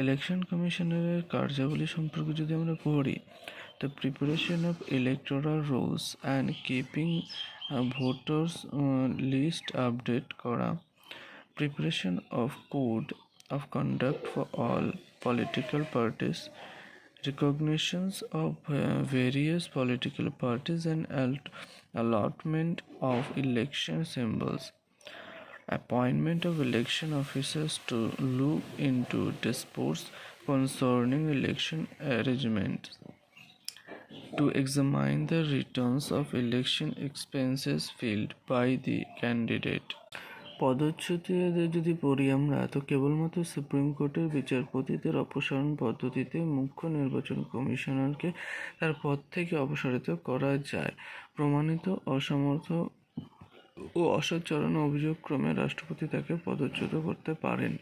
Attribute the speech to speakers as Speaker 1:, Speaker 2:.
Speaker 1: Election কমিশনারের কার্যাবলী সম্পর্কে যদি আমরা পড়ি, the preparation of electoral rolls and keeping voters list update করা, preparation of code of conduct for all political parties, recognitions of various political parties and allotment of election symbols, appointment of election officers to look into disputes concerning election arrangements, to examine the returns of election expenses filled by the candidate. পদচ্যুতিদের যদি পড়ি আমরা, তো কেবলমাত্র supreme কোর্টের বিচারপতিদের অপসারণ পদ্ধতিতে মুখ্য নির্বাচন কমিশনারকে তার পদ থেকে অপসারিত করা যায়। প্রমাণিত অসমর্থ ও অসচ্চারণ অভিযোগ ক্রমে রাষ্ট্রপতি তাকে পদচ্যুত করতে পারেন।